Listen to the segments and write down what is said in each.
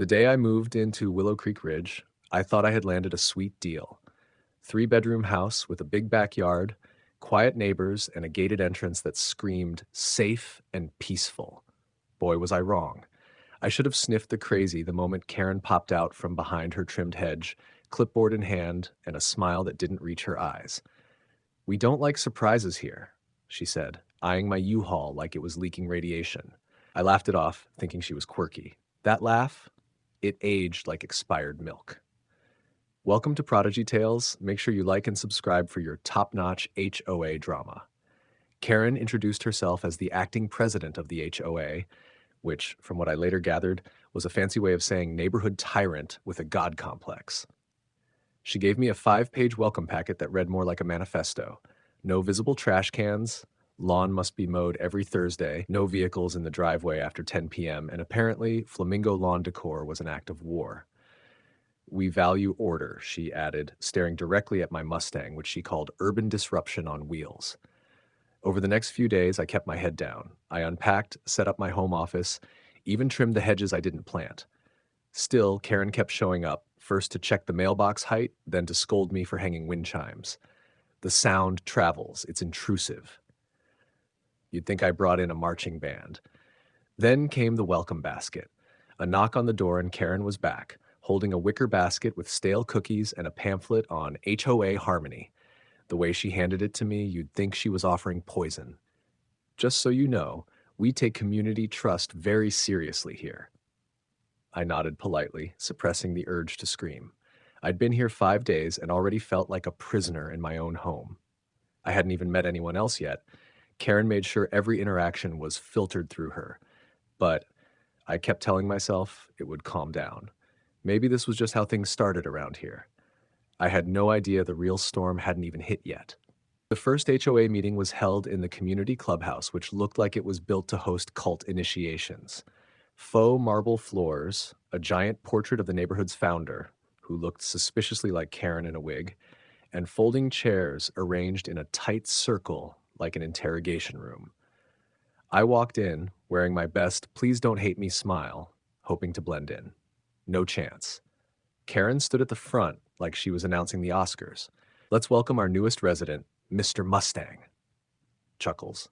The day I moved into Willow Creek Ridge, I thought I had landed a sweet deal. Three-bedroom house with a big backyard, quiet neighbors, and a gated entrance that screamed safe and peaceful. Boy, was I wrong. I should have sniffed the crazy the moment Karen popped out from behind her trimmed hedge, clipboard in hand, and a smile that didn't reach her eyes. "We don't like surprises here," she said, eyeing my U-Haul like it was leaking radiation. I laughed it off, thinking she was quirky. That laugh, it aged like expired milk. Welcome to Prodigy Tales. Make sure you like and subscribe for your top-notch HOA drama. Karen introduced herself as the acting president of the HOA, which, from what I later gathered, was a fancy way of saying neighborhood tyrant with a god complex. She gave me a 5-page welcome packet that read more like a manifesto. No visible trash cans, lawn must be mowed every Thursday, no vehicles in the driveway after 10 p.m., and apparently flamingo lawn decor was an act of war. "We value order," she added, staring directly at my Mustang, which she called urban disruption on wheels. Over the next few days, I kept my head down. I unpacked, set up my home office, even trimmed the hedges I didn't plant. Still, Karen kept showing up, first to check the mailbox height, then to scold me for hanging wind chimes. The sound travels. It's intrusive. You'd think I brought in a marching band. Then came the welcome basket. A knock on the door and Karen was back, holding a wicker basket with stale cookies and a pamphlet on HOA harmony. The way she handed it to me, you'd think she was offering poison. "Just so you know, we take community trust very seriously here." I nodded politely, suppressing the urge to scream. I'd been here 5 days and already felt like a prisoner in my own home. I hadn't even met anyone else yet. Karen made sure every interaction was filtered through her. But I kept telling myself it would calm down. Maybe this was just how things started around here. I had no idea the real storm hadn't even hit yet. The first HOA meeting was held in the community clubhouse, which looked like it was built to host cult initiations. Faux marble floors, a giant portrait of the neighborhood's founder, who looked suspiciously like Karen in a wig, and folding chairs arranged in a tight circle like an interrogation room. I walked in, wearing my best "please don't hate me" smile, hoping to blend in. No chance. Karen stood at the front like she was announcing the Oscars. "Let's welcome our newest resident, Mr. Mustang." Chuckles.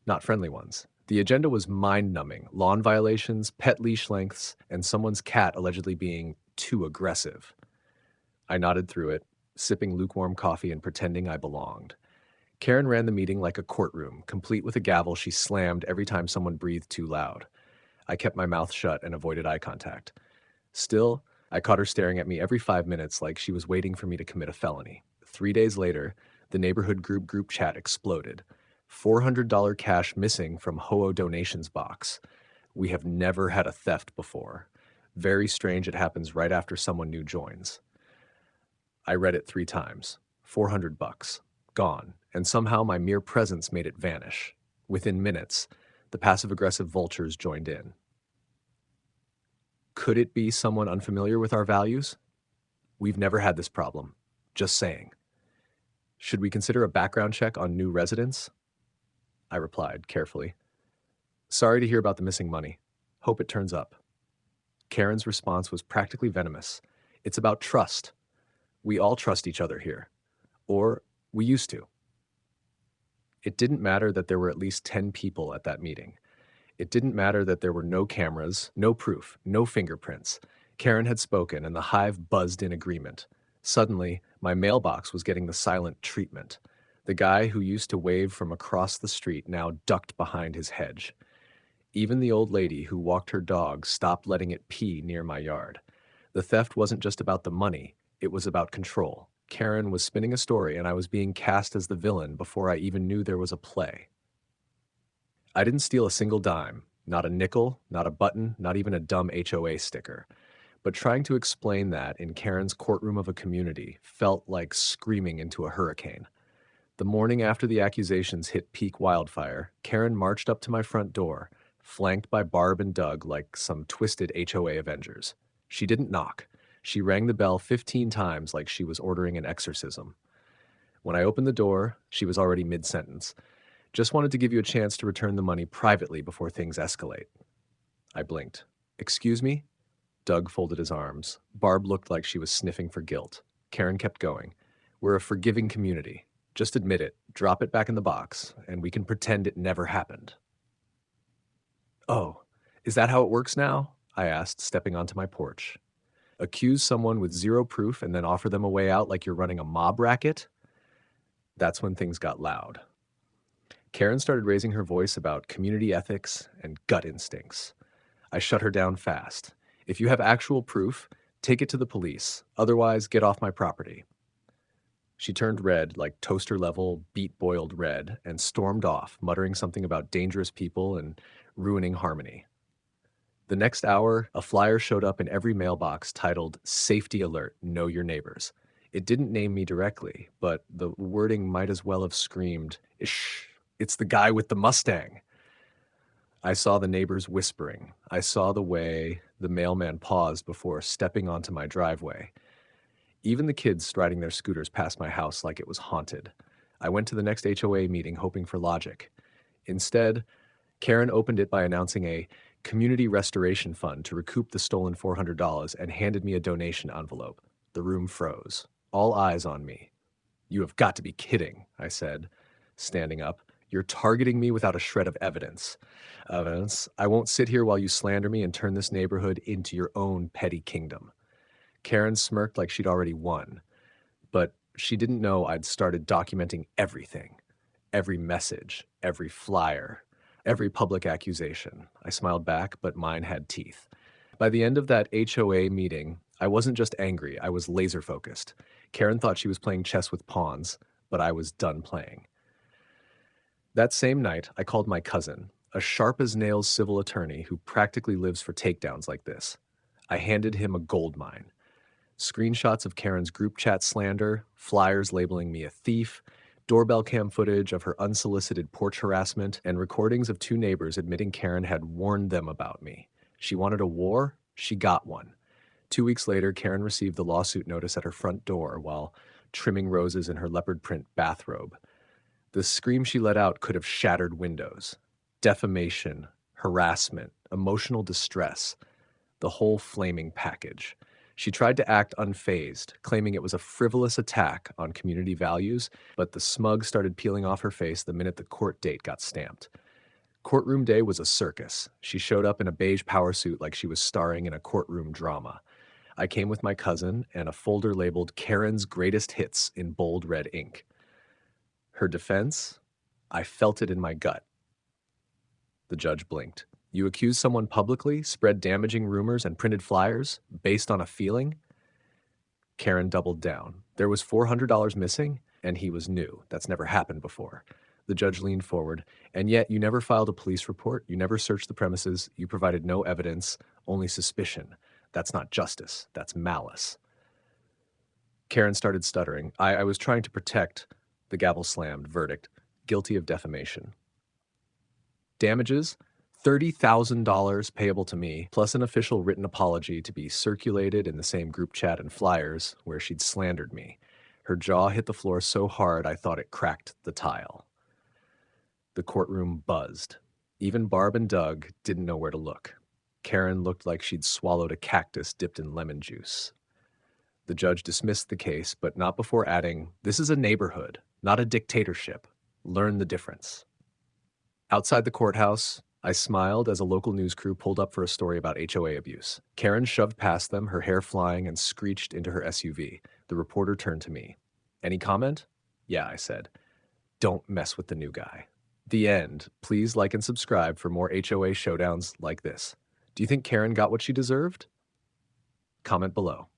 Not friendly ones. The agenda was mind-numbing: lawn violations, pet leash lengths, and someone's cat allegedly being too aggressive. I nodded through it, sipping lukewarm coffee and pretending I belonged. Karen ran the meeting like a courtroom, complete with a gavel she slammed every time someone breathed too loud. I kept my mouth shut and avoided eye contact. Still, I caught her staring at me every 5 minutes like she was waiting for me to commit a felony. 3 days later, the neighborhood group chat exploded. $400 cash missing from HOA donations box. We have never had a theft before. Very strange it happens right after someone new joins. I read it 3 times. $400. Gone. And somehow my mere presence made it vanish. Within minutes, the passive-aggressive vultures joined in. Could it be someone unfamiliar with our values? We've never had this problem. Just saying. Should we consider a background check on new residents? I replied carefully. Sorry to hear about the missing money. Hope it turns up. Karen's response was practically venomous. It's about trust. We all trust each other here. Or we used to. It didn't matter that there were at least 10 people at that meeting. It didn't matter that there were no cameras, no proof, no fingerprints. Karen had spoken, and the hive buzzed in agreement. Suddenly, my mailbox was getting the silent treatment. The guy who used to wave from across the street now ducked behind his hedge. Even the old lady who walked her dog stopped letting it pee near my yard. The theft wasn't just about the money, it was about control. Karen was spinning a story, and I was being cast as the villain before I even knew there was a play. I didn't steal a single dime, not a nickel, not a button, not even a dumb HOA sticker. But trying to explain that in Karen's courtroom of a community felt like screaming into a hurricane. The morning after the accusations hit peak wildfire, Karen marched up to my front door, flanked by Barb and Doug like some twisted HOA Avengers. She didn't knock. She rang the bell 15 times like she was ordering an exorcism. When I opened the door, she was already mid-sentence. "Just wanted to give you a chance to return the money privately before things escalate." I blinked. "Excuse me? Doug folded his arms. Barb looked like she was sniffing for guilt. Karen kept going. We're a forgiving community. Just admit it, drop it back in the box, and we can pretend it never happened. Oh, is that how it works now? I asked, stepping onto my porch. Accuse someone with zero proof and then offer them a way out like you're running a mob racket? That's when things got loud. Karen started raising her voice about community ethics and gut instincts. I shut her down fast. If you have actual proof, take it to the police. Otherwise, get off my property. She turned red, like toaster-level, beet-boiled red, and stormed off, muttering something about dangerous people and ruining harmony. The next hour, a flyer showed up in every mailbox titled, "Safety Alert, Know Your Neighbors." It didn't name me directly, but the wording might as well have screamed, "Shh, it's the guy with the Mustang." I saw the neighbors whispering. I saw the way the mailman paused before stepping onto my driveway. Even the kids striding their scooters past my house like it was haunted. I went to the next HOA meeting hoping for logic. Instead, Karen opened it by announcing a community restoration fund to recoup the stolen $400 and handed me a donation envelope. The room froze. All eyes on me. "You have got to be kidding," I said, standing up. "You're targeting me without a shred of evidence." "Evidence? I won't sit here while you slander me and turn this neighborhood into your own petty kingdom." Karen smirked like she'd already won, but she didn't know I'd started documenting everything. Every message, every flyer, every public accusation. I smiled back, but mine had teeth. By the end of that HOA meeting, I wasn't just angry, I was laser focused. Karen thought she was playing chess with pawns, but I was done playing. That same night, I called my cousin, a sharp-as-nails civil attorney who practically lives for takedowns like this. I handed him a gold mine. Screenshots of Karen's group chat slander, flyers labeling me a thief, doorbell cam footage of her unsolicited porch harassment, and recordings of two neighbors admitting Karen had warned them about me. She wanted a war? She got one. 2 weeks later, Karen received the lawsuit notice at her front door while trimming roses in her leopard print bathrobe. The scream she let out could have shattered windows. Defamation, harassment, emotional distress, the whole flaming package. She tried to act unfazed, claiming it was a frivolous attack on community values, but the smug started peeling off her face the minute the court date got stamped. Courtroom day was a circus. She showed up in a beige power suit like she was starring in a courtroom drama. I came with my cousin and a folder labeled Karen's Greatest Hits in bold red ink. Her defense? I felt it in my gut. The judge blinked. You accused someone publicly, spread damaging rumors, and printed flyers based on a feeling? Karen doubled down. There was $400 missing, and he was new. That's never happened before. The judge leaned forward. And yet you never filed a police report. You never searched the premises. You provided no evidence, only suspicion. That's not justice. That's malice. Karen started stuttering. I was trying to protect. The gavel slammed. Verdict. Guilty of defamation. Damages? $30,000 payable to me, plus an official written apology to be circulated in the same group chat and flyers where she'd slandered me. Her jaw hit the floor so hard I thought it cracked the tile. The courtroom buzzed. Even Barb and Doug didn't know where to look. Karen looked like she'd swallowed a cactus dipped in lemon juice. The judge dismissed the case, but not before adding, "This is a neighborhood, not a dictatorship. Learn the difference." Outside the courthouse, I smiled as a local news crew pulled up for a story about HOA abuse. Karen shoved past them, her hair flying, and screeched into her SUV. The reporter turned to me. "Any comment?" "Yeah," I said. "Don't mess with the new guy." The end. Please like and subscribe for more HOA showdowns like this. Do you think Karen got what she deserved? Comment below.